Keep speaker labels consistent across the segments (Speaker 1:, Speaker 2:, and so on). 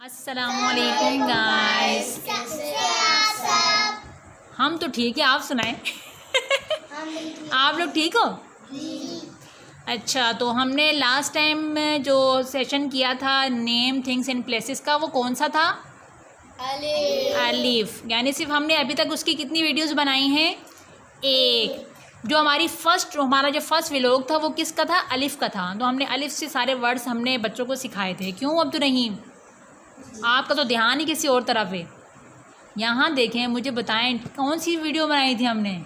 Speaker 1: अस्सलामुअलैकुम गाइस, हम तो ठीक है, आप सुनाएं। आप लोग ठीक हो? अच्छा, तो हमने लास्ट टाइम जो सेशन किया था नेम थिंग्स एंड प्लेसेस का, वो कौन सा था? अलिफ। यानी सिर्फ हमने अभी तक उसकी कितनी वीडियोस बनाई हैं? एक। जो हमारा जो फर्स्ट व्लॉग था वो किसका था? अलिफ का था। तो हमने अलिफ से सारे वर्ड्स हमने बच्चों को सिखाए थे। क्यों अब तो नहीं, आपका तो ध्यान ही किसी और तरफ है। यहाँ देखें, मुझे बताएं कौन सी वीडियो बनाई थी हमने?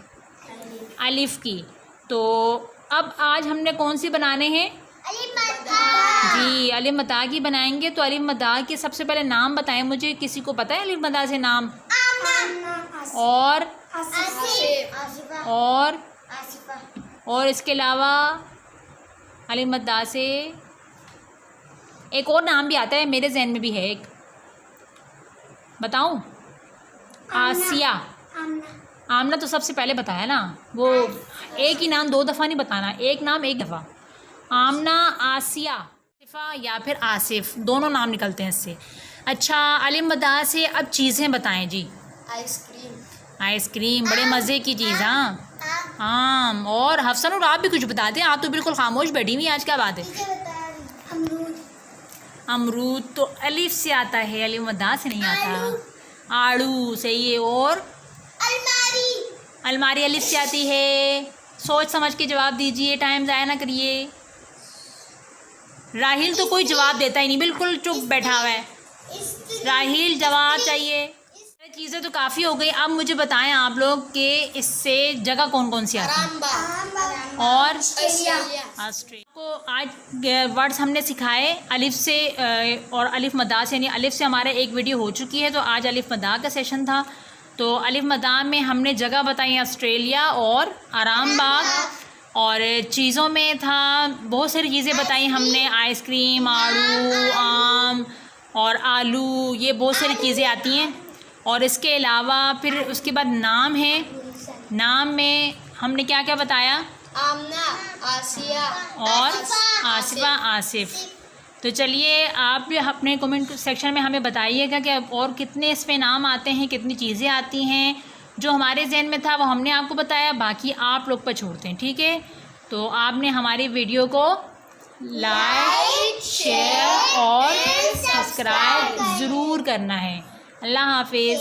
Speaker 1: अलिफ की। तो अब आज हमने कौन सी बनाने हैं? जी, अलिफ मता की बनाएंगे। तो अलिफ मता के सबसे पहले नाम बताएं मुझे, किसी को पता है अलिफ मता से नाम? और इसके अलावा अलिफ मता से एक और नाम भी आता है, मेरे जहन में भी है एक, बताऊं? आसिया। आमना तो सबसे पहले बताया ना, वो एक ही नाम दो दफ़ा नहीं बताना, एक नाम एक दफ़ा। आमना, आसिया, आसिफा या फिर आसिफ, दोनों नाम निकलते हैं इससे। अच्छा, अलिफ मदा से अब चीज़ें बताएं जी। आइसक्रीम, बड़े मज़े की चीज़। हाँ, आम। और हफ्सन, आप भी कुछ बता दें, आप तो बिल्कुल खामोश बैठी हुई, आज क्या बात है? अमरूद तो अलिफ से आता है, अलिफ मदा से नहीं आता। आड़ू, सही है। और अलमारी अलिफ से आती है। सोच समझ के जवाब दीजिए, टाइम ज़ाया ना करिए। राहिल तो कोई जवाब देता ही नहीं, बिल्कुल चुप बैठा हुआ है। राहिल, जवाब चाहिए। चीज़ें तो काफ़ी हो गई, अब मुझे बताएं आप लोग कि इससे जगह कौन कौन सी आती है? और ऑस्ट्रेलिया को आज वर्ड्स हमने सिखाए अलिफ से और अलिफ मदा से। यानी अलिफ से हमारा एक वीडियो हो चुकी है, तो आज अलिफ मदा का सेशन था। तो अलिफ मदा में हमने जगह बताई ऑस्ट्रेलिया और आराम बाग। और चीज़ों में था बहुत सारी चीज़ें बताई हमने, आइसक्रीम, आड़ू, आम और आलू, ये बहुत सारी चीज़ें आती हैं। और इसके अलावा फिर उसके बाद नाम है। नाम में हमने क्या क्या बताया?
Speaker 2: आमना, आसिया
Speaker 1: और आसिफा, आसिफ। तो चलिए, आप भी अपने कमेंट सेक्शन में हमें बताइएगा कि और कितने इसमें नाम आते हैं, कितनी चीज़ें आती हैं। जो हमारे जहन में था वो हमने आपको बताया, बाकी आप लोग पर छोड़ते हैं, ठीक है? तो आपने हमारी वीडियो को लाइक, शेयर और सब्सक्राइब ज़रूर करना है। अल्लाह हाफिज़।